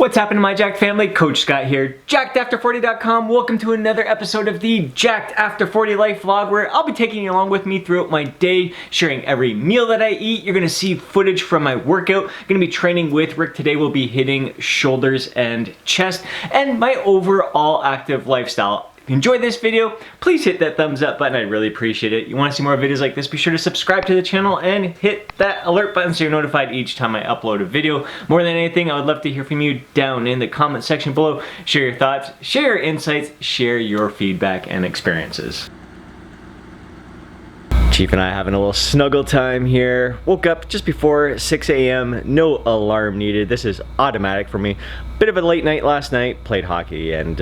What's happening, my Jacked family? Coach Scott here, JackedAfter40.com. Welcome to another episode of the Jacked After 40 Life Vlog, where I'll be taking you along with me throughout my day, sharing every meal that I eat. You're gonna see footage from my workout. I'm gonna be training with Rick. Today we'll be hitting shoulders and chest, and my overall active lifestyle. If you enjoyed this video, please hit that thumbs up button. I'd really appreciate it. You want to see more videos like this, be sure to subscribe to the channel and hit that alert button so you're notified each time I upload a video. More than anything, I would love to hear from you down in the comment section below. Share your thoughts, share your insights, share your feedback and experiences. Chief and I having a little snuggle time here. Woke up just before 6 a.m. No alarm needed. This is automatic for me. Bit of a late night last night. Played hockey and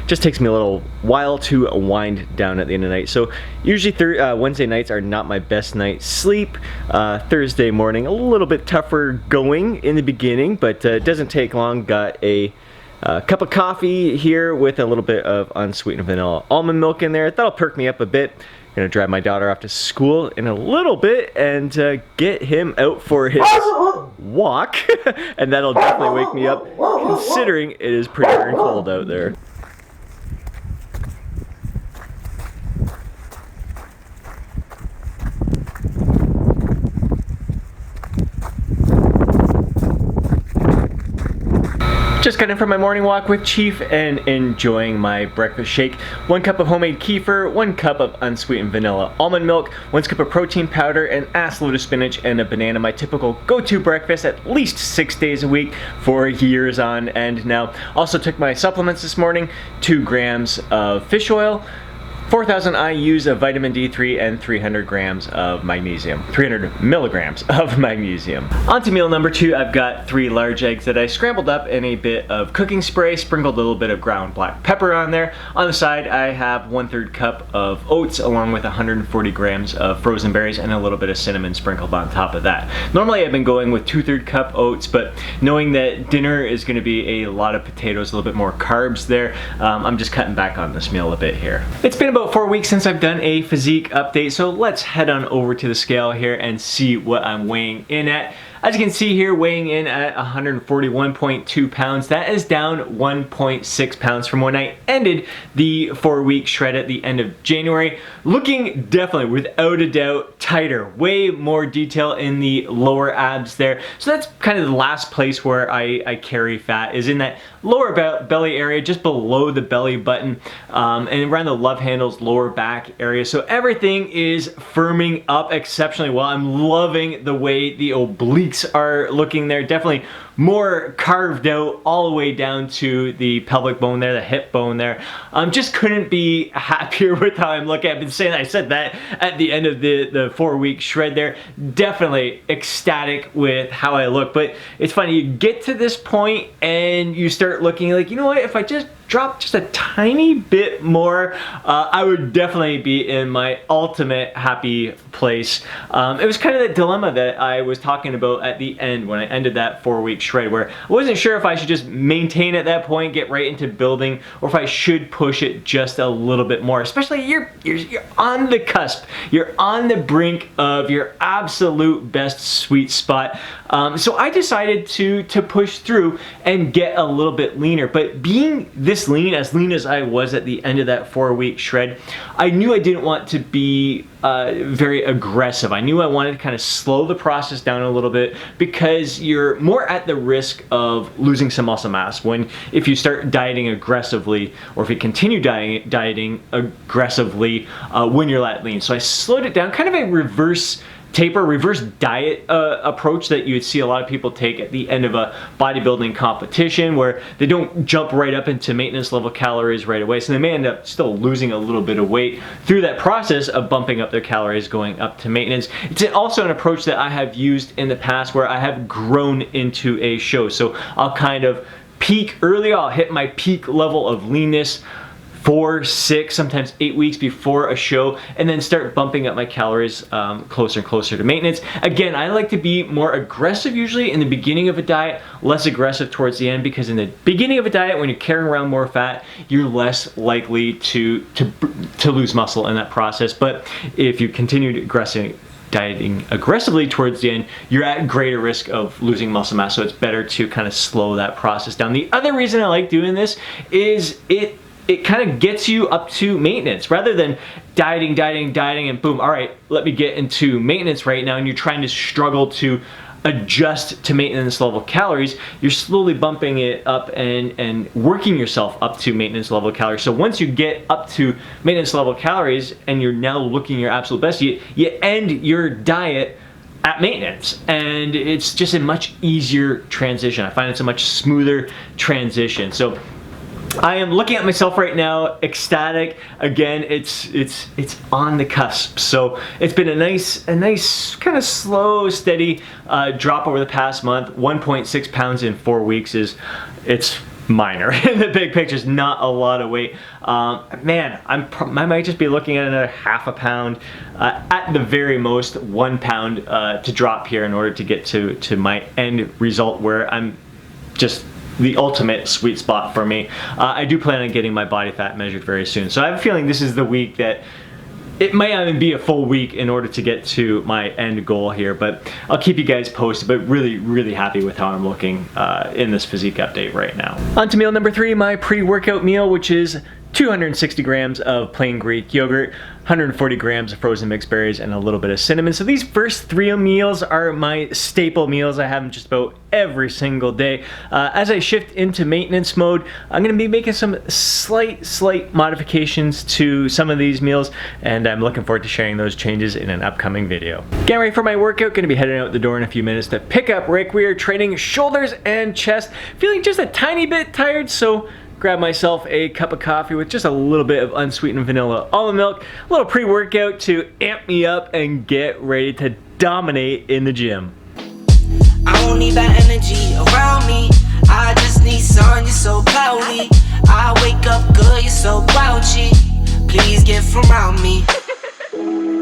just takes me a little while to wind down at the end of the night. So usually Wednesday nights are not my best night's sleep. Thursday morning a little bit tougher going in the beginning, but it doesn't take long. Got a cup of coffee here with a little bit of unsweetened vanilla almond milk in there. That'll perk me up a bit. Gonna drive my daughter off to school in a little bit and get him out for his walk, and that'll definitely wake me up considering it is pretty darn cold out there. Just got in from my morning walk with Chief and enjoying my breakfast shake. 1 cup of homemade kefir, 1 cup of unsweetened vanilla almond milk, 1 scoop of protein powder, an ass load of spinach, and a banana. My typical go-to breakfast at least 6 days a week for years on end now. Also took my supplements this morning, 2 grams of fish oil, 4,000 IUs of vitamin D3, and 300 grams of magnesium. 300 milligrams of magnesium. On to meal number 2, I've got 3 large eggs that I scrambled up in a bit of cooking spray, sprinkled a little bit of ground black pepper on there. On the side, I have 1/3 cup of oats along with 140 grams of frozen berries and a little bit of cinnamon sprinkled on top of that. Normally I've been going with 2/3 cup oats, but knowing that dinner is gonna be a lot of potatoes, a little bit more carbs there, I'm just cutting back on this meal a bit here. It's been about 4 weeks since I've done a physique update, so let's head on over to the scale here and see what I'm weighing in at. As you can see here, weighing in at 141.2 pounds. That is down 1.6 pounds from when I ended the 4-week shred at the end of January. Looking definitely, without a doubt, tighter. Way more detail in the lower abs there. So that's kind of the last place where I carry fat, is in that lower belly area, just below the belly button, and around the love handles, lower back area. So everything is firming up exceptionally well. I'm loving the way the obliques are looking there. Definitely more carved out all the way down to the pelvic bone there, the hip bone there. Just couldn't be happier with how I'm looking. I've been saying, I said that at the end of the 4-week shred there. Definitely ecstatic with how I look, but it's funny, you get to this point and you start looking like, you know what, if I just drop just a tiny bit more, I would definitely be in my ultimate happy place. It was kind of the dilemma that I was talking about at the end when I ended that 4-week shred, where I wasn't sure if I should just maintain at that point, get right into building, or if I should push it just a little bit more. Especially you're on the cusp, you're on the brink of your absolute best sweet spot. So I decided to push through and get a little bit leaner. But being this lean as I was at the end of that 4-week shred, I knew I didn't want to be very aggressive. I knew I wanted to kind of slow the process down a little bit, because you're more at the risk of losing some muscle mass if you start dieting aggressively, or if you continue dieting aggressively when you're that lean. So I slowed it down, kind of a reverse diet approach that you would see a lot of people take at the end of a bodybuilding competition, where they don't jump right up into maintenance level calories right away, so they may end up still losing a little bit of weight through that process of bumping up their calories going up to maintenance. It's also an approach that I have used in the past where I have grown into a show. So I'll kind of peak early, I'll hit my peak level of leanness 4, 6, sometimes 8 weeks before a show, and then start bumping up my calories closer and closer to maintenance. Again, I like to be more aggressive usually in the beginning of a diet, less aggressive towards the end, because in the beginning of a diet, when you're carrying around more fat, you're less likely to lose muscle in that process. But if you continue to dieting aggressively towards the end, you're at greater risk of losing muscle mass. So it's better to kind of slow that process down. The other reason I like doing this is it kind of gets you up to maintenance rather than dieting and boom, all right, let me get into maintenance right now, and you're trying to struggle to adjust to maintenance level calories. You're slowly bumping it up and working yourself up to maintenance level calories. So once you get up to maintenance level calories and you're now looking your absolute best, you end your diet at maintenance, and it's just a much easier transition. I find it's a much smoother transition. So I am looking at myself right now, ecstatic. Again, it's on the cusp. So it's been a nice kind of slow, steady drop over the past month. 1.6 pounds in 4 weeks it's minor in the big picture. It's not a lot of weight. Man, I might just be looking at another half a pound, at the very most 1 pound to drop here in order to get to my end result where I'm just the ultimate sweet spot for me. I do plan on getting my body fat measured very soon. So I have a feeling this is the week that it might not even be a full week in order to get to my end goal here, but I'll keep you guys posted. But really happy with how I'm looking in this physique update right now. On to meal number 3, my pre-workout meal, which is 260 grams of plain Greek yogurt, 140 grams of frozen mixed berries, and a little bit of cinnamon. So these first 3 meals are my staple meals. I have them just about every single day. As I shift into maintenance mode, I'm going to be making some slight modifications to some of these meals, and I'm looking forward to sharing those changes in an upcoming video. Getting ready for my workout, going to be heading out the door in a few minutes to pick up Rick. We are training shoulders and chest. Feeling just a tiny bit tired, so grab myself a cup of coffee with just a little bit of unsweetened vanilla almond milk, a little pre-workout to amp me up and get ready to dominate in the gym. I don't need that energy around me. I just need sun, you're so cloudy. I wake up good, you're so grouchy. Please get from around me.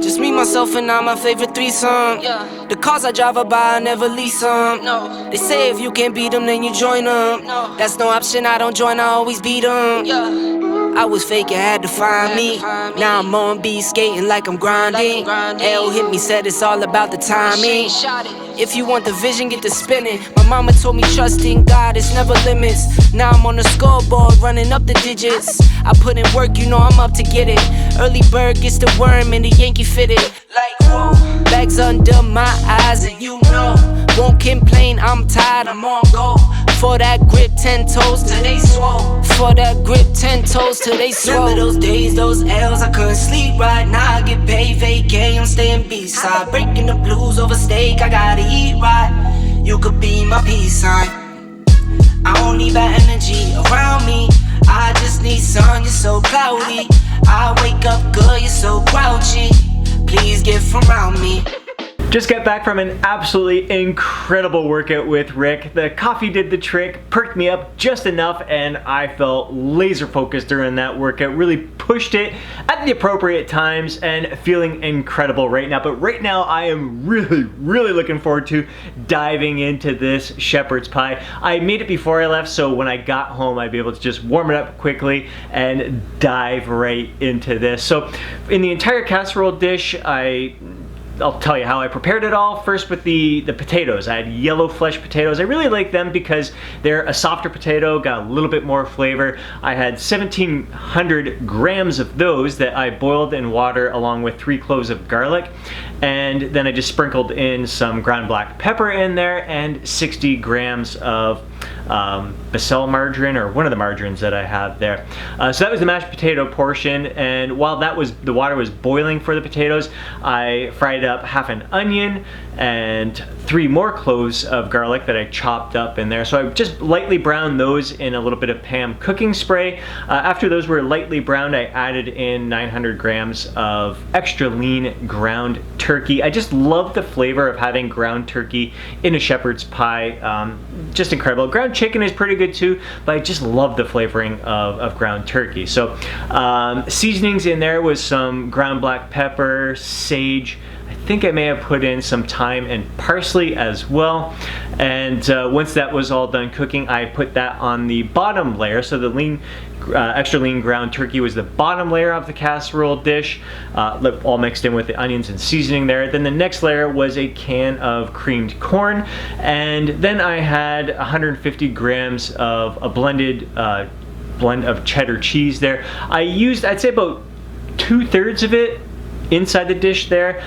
Just me, myself, and I, my favorite threesome. Yeah. The cars I drive by, I never lease them. No. They say if you can't beat them, then you join them. No. That's no option, I don't join, I always beat them. Yeah. I was fake, you had to find me. Now I'm on beat, skating like I'm grinding. L hit me, said it's all about the timing. If you want the vision, get to spinning. My mama told me trust in God, it's never limits. Now I'm on the scoreboard, running up the digits. I put in work, you know I'm up to get it. Early bird gets the worm and the Yankee fitted. Like whoa, bags under my eyes and you know. Won't complain, I'm tired, I'm on go. For that grip, 10 toes till they swole. For that grip, 10 toes till they swole. Remember those days, those L's, I couldn't sleep right. Now I get paid, vacay, I'm staying B-side. Breaking the blues over steak, I gotta eat right. You could be my peace sign. I don't need that energy around me. I just need sun, you're so cloudy. I wake up good, you're so grouchy. Please get from around me. Just got back from an absolutely incredible workout with Rick. The coffee did the trick, perked me up just enough, and I felt laser focused during that workout. Really pushed it at the appropriate times and feeling incredible right now. But right now I am really looking forward to diving into this shepherd's pie. I made it before I left, so when I got home I'd be able to just warm it up quickly and dive right into this. So in the entire casserole dish, I'll tell you how I prepared it all. First with the potatoes. I had yellow flesh potatoes. I really like them because they're a softer potato, got a little bit more flavor. I had 1,700 grams of those that I boiled in water along with 3 cloves of garlic. And then I just sprinkled in some ground black pepper in there and 60 grams of Becel margarine, or one of the margarines that I have there. So that was the mashed potato portion, and while the water was boiling for the potatoes, I fried up half an onion and 3 more cloves of garlic that I chopped up in there. So I just lightly browned those in a little bit of Pam cooking spray. After those were lightly browned, I added in 900 grams of extra lean ground turkey. I just love the flavor of having ground turkey in a shepherd's pie. Just incredible. Ground chicken is pretty good too, but I just love the flavoring of ground turkey. So seasonings in there was some ground black pepper, sage, I think I may have put in some thyme and parsley as well. And once that was all done cooking, I put that on the bottom layer. So the extra lean ground turkey was the bottom layer of the casserole dish, all mixed in with the onions and seasoning there. Then the next layer was a can of creamed corn, and then I had 150 grams of a blended blend of cheddar cheese there. I used, I'd say, about 2/3 of it inside the dish there,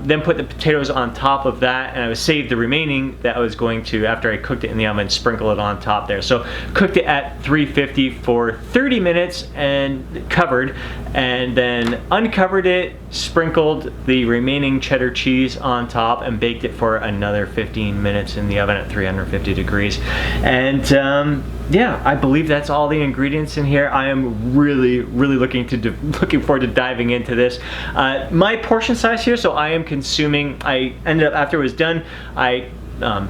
then put the potatoes on top of that, and I would save the remaining that I was going to, after I cooked it in the oven, sprinkle it on top there. So cooked it at 350 for 30 minutes and covered, and then uncovered it, sprinkled the remaining cheddar cheese on top, and baked it for another 15 minutes in the oven at 350 degrees. And yeah, I believe that's all the ingredients in here. I am really looking forward to diving into this. My portion size here, so I am consuming, I ended up, after it was done, I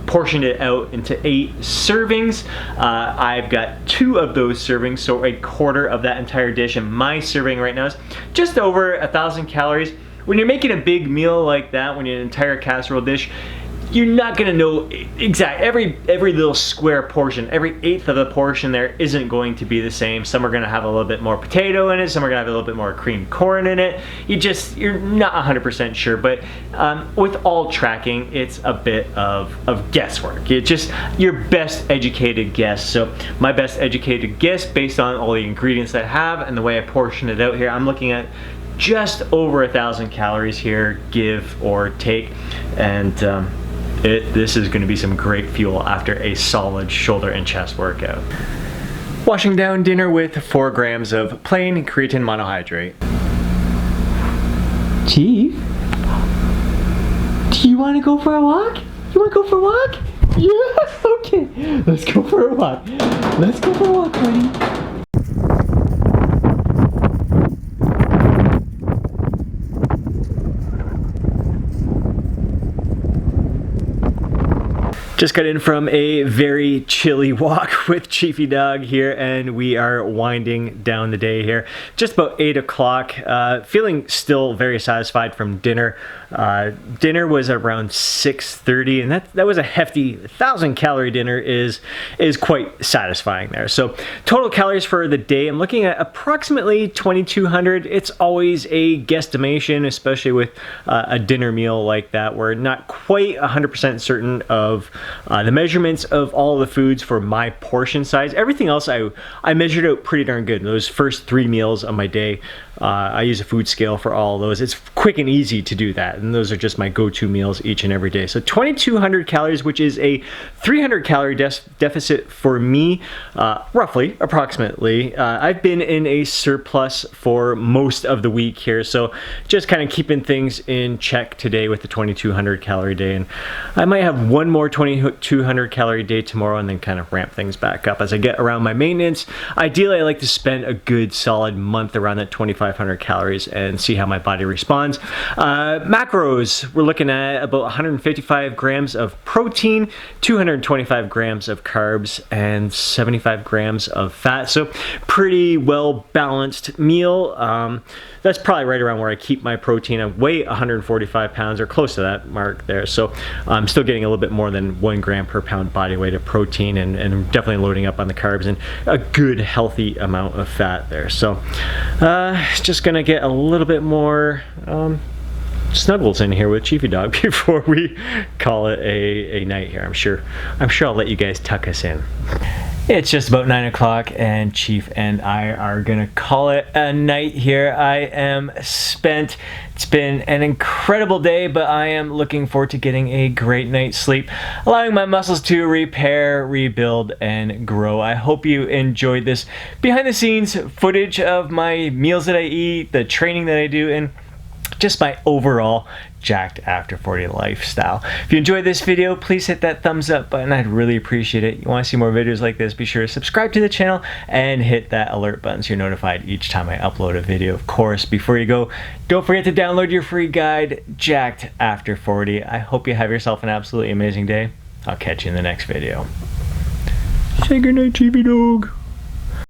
portioned it out into 8 servings. I've got 2 of those servings, so a quarter of that entire dish, and my serving right now is just over 1,000 calories. When you're making a big meal like that, when you're an entire casserole dish, you're not gonna know exact, every little square portion, every 1/8 of the portion there isn't going to be the same. Some are gonna have a little bit more potato in it, some are gonna have a little bit more creamed corn in it. You're not 100% sure, but with all tracking, it's a bit of guesswork. It's just your best educated guess. So my best educated guess, based on all the ingredients that I have and the way I portion it out here, I'm looking at just over 1,000 calories here, give or take. And this is going to be some great fuel after a solid shoulder and chest workout. Washing down dinner with 4 grams of plain creatine monohydrate. Chief, do you want to go for a walk? You want to go for a walk? Yeah, okay. Let's go for a walk. Let's go for a walk, buddy. Just got in from a very chilly walk with Chiefy Dog here, and we are winding down the day here. Just about 8 o'clock, feeling still very satisfied from dinner. Dinner was around 6:30, and that was a hefty 1,000-calorie dinner is quite satisfying there. So total calories for the day, I'm looking at approximately 2,200. It's always a guesstimation, especially with a dinner meal like that. We're not quite 100% certain of the measurements of all the foods for my portion size. Everything else I measured out pretty darn good. Those first 3 meals of my day, I use a food scale for all of those. It's quick and easy to do that, and those are just my go-to meals each and every day. So 2,200 calories, which is a 300 calorie deficit for me, roughly, approximately. I've been in a surplus for most of the week here, so just kind of keeping things in check today with the 2,200 calorie day, and I might have one more 2,200 calorie day tomorrow, and then kind of ramp things back up as I get around my maintenance. Ideally, I like to spend a good solid month around that 2,500 calories and see how my body responds. Macros, we're looking at about 155 grams of protein, 225 grams of carbs, and 75 grams of fat. So pretty well balanced meal. That's probably right around where I keep my protein. I weigh 145 pounds or close to that mark there. So I'm still getting a little bit more than 1 gram per pound body weight of protein, and definitely loading up on the carbs and a good healthy amount of fat there. So just gonna get a little bit more snuggles in here with Chiefy Dog before we call it a night here. I'm sure I'll let you guys tuck us in. It's just about 9 o'clock, and Chief and I are gonna call it a night here. I am spent. It's been an incredible day, but I am looking forward to getting a great night's sleep, allowing my muscles to repair, rebuild, and grow. I hope you enjoyed this behind the scenes footage of my meals that I eat, the training that I do, and just my overall jacked after 40 lifestyle. If you enjoyed this video, please hit that thumbs up button. I'd really appreciate it. You want to see more videos like this, be sure to subscribe to the channel and hit that alert button so you're notified each time I upload a video. Of course, before you go, don't forget to download your free guide, Jacked After 40. I hope you have yourself an absolutely amazing day. I'll catch you in the next video. Say goodnight, Chiefy Dog.